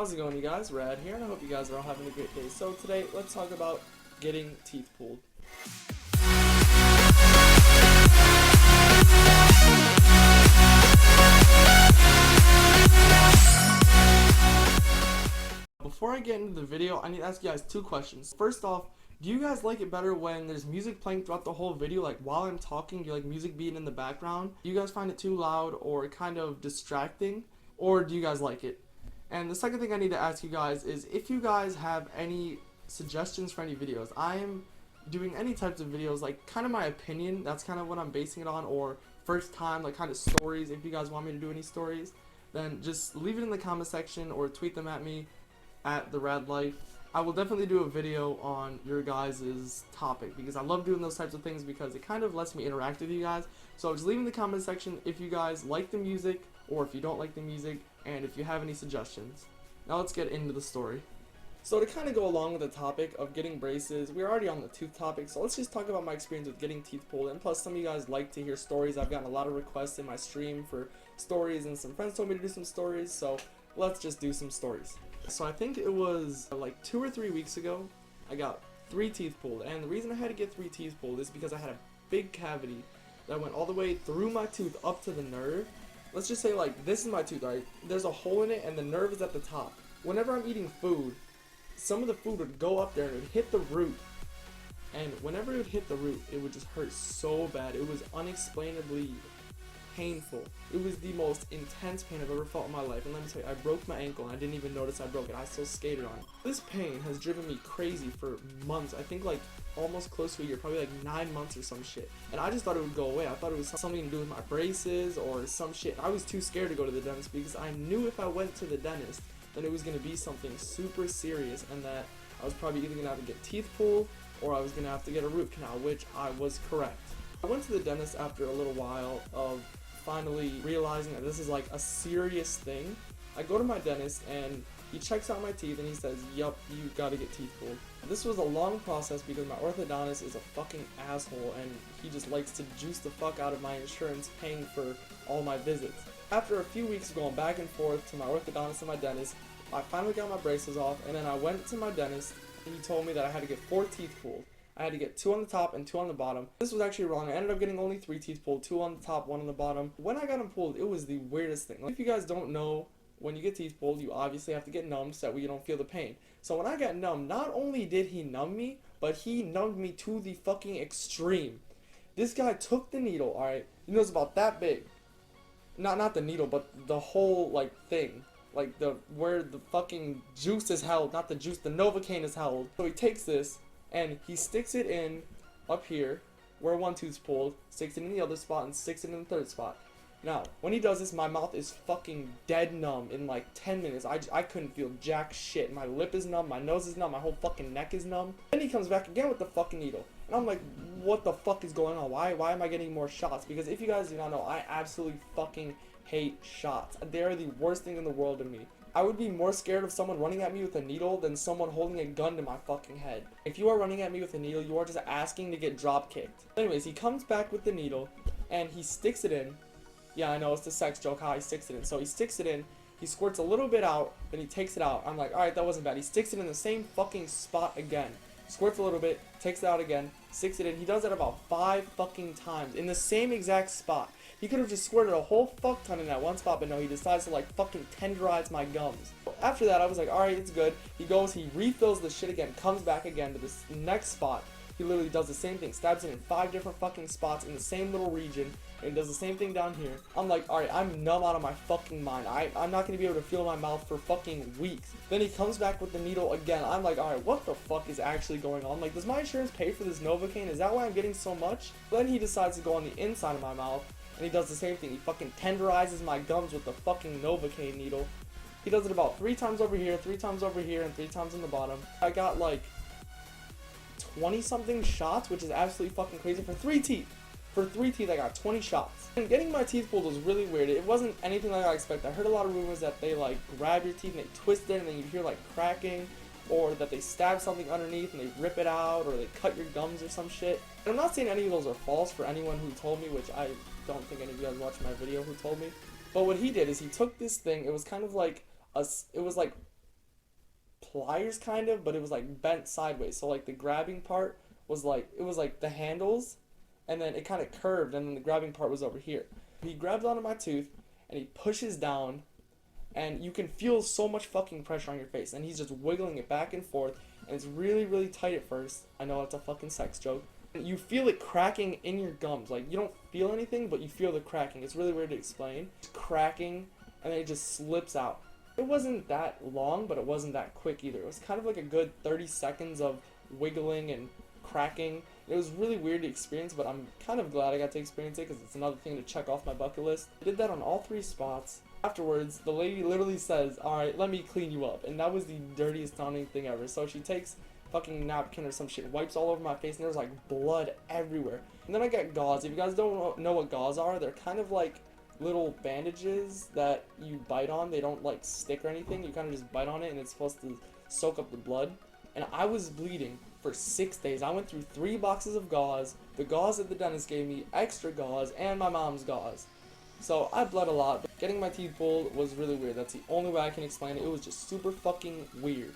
How's it going, you guys? Rad here, and I hope you guys are all having a great day. So today, let's talk about getting teeth pulled. Before I get into the video, I need to ask you guys two questions. First off, do you guys like it better when there's music playing throughout the whole video? Like while I'm talking, do you like music being in the background? Do you guys find it too loud or kind of distracting? Or do you guys like it? And the second thing I need to ask you guys is if you guys have any suggestions for any videos. I am doing any types of videos, like kind of my opinion, that's kind of what I'm basing it on, or first time, like kind of stories. If you guys want me to do any stories, then just leave it in the comment section or tweet them at me at the Rad Life. I will definitely do a video on your guys' topic because I love doing those types of things because it kind of lets me interact with you guys. So just leave in the comment section if you guys like the music or if you don't like the music and if you have any suggestions. Now let's get into the story. So to kind of go along with the topic of getting braces, we're already on the tooth topic, so let's just talk about my experience with getting teeth pulled. And plus some of you guys like to hear stories. I've gotten a lot of requests in my stream for stories and some friends told me to do some stories, so let's just do some stories. So I think it was like 2 or 3 weeks ago, I got 3 teeth pulled, and the reason I had to get 3 teeth pulled is because I had a big cavity that went all the way through my tooth up to the nerve. Let's just say like this is my tooth, right? There's a hole in it and the nerve is at the top. Whenever I'm eating food, some of the food would go up there and it would hit the root. And whenever it would hit the root, it would just hurt so bad. It was unexplainably painful. It was the most intense pain I've ever felt in my life. And let me tell you, I broke my ankle and I didn't even notice I broke it. I still skated on it. This pain has driven me crazy for months. I think like almost close to a year, probably like 9 months or some shit. And I just thought it would go away. I thought it was something to do with my braces or some shit. I was too scared to go to the dentist because I knew if I went to the dentist, then it was going to be something super serious and that I was probably either going to have to get teeth pulled or I was going to have to get a root canal, which I was correct. I went to the dentist after a little while of finally realizing that this is like a serious thing. I go to my dentist and he checks out my teeth and he says, yup, you gotta get teeth pulled. This was a long process because my orthodontist is a fucking asshole and he just likes to juice the fuck out of my insurance paying for all my visits. After a few weeks of going back and forth to my orthodontist and my dentist, I finally got my braces off and then I went to my dentist and he told me that I had to get 4 teeth pulled. I had to get 2 on the top and 2 on the bottom. This was actually wrong. I ended up getting only 3 teeth pulled, 2 on the top, 1 on the bottom. When I got them pulled, it was the weirdest thing. Like, if you guys don't know, when you get teeth pulled, you obviously have to get numbed so that way you don't feel the pain. So when I got numbed, not only did he numb me, but he numbed me to the fucking extreme. This guy took the needle, alright? You know, it's about that big. Not the needle, but the whole, like, thing. Like, where the fucking juice is held. Not the juice, the Novocaine is held. So he takes this and he sticks it in up here where one tooth's pulled, sticks it in the other spot, and sticks it in the third spot. Now, when he does this, my mouth is fucking dead numb in like 10 minutes. I couldn't feel jack shit. My lip is numb, my nose is numb, my whole fucking neck is numb. Then he comes back again with the fucking needle. And I'm like, what the fuck is going on? Why am I getting more shots? Because if you guys do not know, I absolutely fucking hate shots. They are the worst thing in the world to me. I would be more scared of someone running at me with a needle than someone holding a gun to my fucking head. If you are running at me with a needle, you are just asking to get drop kicked. Anyways, he comes back with the needle and he sticks it in. Yeah, I know, it's the sex joke how he sticks it in. So he sticks it in, he squirts a little bit out, then he takes it out. I'm like, alright, that wasn't bad. He sticks it in the same fucking spot again. Squirts a little bit, takes it out again, sticks it in. He does it about 5 fucking times in the same exact spot. He could have just squirted a whole fuck ton in that one spot, but no, he decides to like fucking tenderize my gums. After that, I was like, alright, it's good. He goes, he refills the shit again, comes back again to this next spot. He literally does the same thing, stabs it in 5 different fucking spots in the same little region, and does the same thing down here. I'm like, alright, I'm numb out of my fucking mind. I'm not gonna be able to feel my mouth for fucking weeks. Then he comes back with the needle again. I'm like, alright, what the fuck is actually going on? Like, does my insurance pay for this Novocaine? Is that why I'm getting so much? Then he decides to go on the inside of my mouth, and he does the same thing. He fucking tenderizes my gums with the fucking Novocaine needle. He does it about 3 times over here, 3 times over here, and 3 times in the bottom. I got like 20 something shots, which is absolutely fucking crazy for 3 teeth. For 3 teeth, I got 20 shots. And getting my teeth pulled was really weird. It wasn't anything like I expected. I heard a lot of rumors that they like grab your teeth and they twist it and then you hear like cracking, or that they stab something underneath and they rip it out, or they cut your gums or some shit. And I'm not saying any of those are false for anyone who told me, which I don't think any of you guys watched my video who told me. But what he did is he took this thing, it was kind of like it was like pliers kind of, but it was like bent sideways. So like the grabbing part was like, it was like the handles, and then it kind of curved, and then the grabbing part was over here. He grabs onto my tooth and he pushes down, and you can feel so much fucking pressure on your face, and he's just wiggling it back and forth, and it's really, really tight at first. I know it's a fucking sex joke. You feel it cracking in your gums. Like, you don't feel anything, but you feel the cracking. It's really weird to explain. It's cracking, and then it just slips out. It wasn't that long, but it wasn't that quick either. It was kind of like a good 30 seconds of wiggling and cracking. It was really weird to experience, but I'm kind of glad I got to experience it because it's another thing to check off my bucket list. I did that on all 3 spots. Afterwards, the lady literally says, "Alright, let me clean you up." And that was the dirtiest sounding thing ever. So she takes fucking napkin or some shit, wipes all over my face, and there's like blood everywhere. And then I got gauze. If you guys don't know what gauze are, they're kind of like little bandages that you bite on. They don't like stick or anything. You kind of just bite on it, and it's supposed to soak up the blood. And I was bleeding for 6 days. I went through 3 boxes of gauze, the gauze that the dentist gave me, extra gauze, and my mom's gauze. So I bled a lot, but getting my teeth pulled was really weird. That's the only way I can explain it. It was just super fucking weird.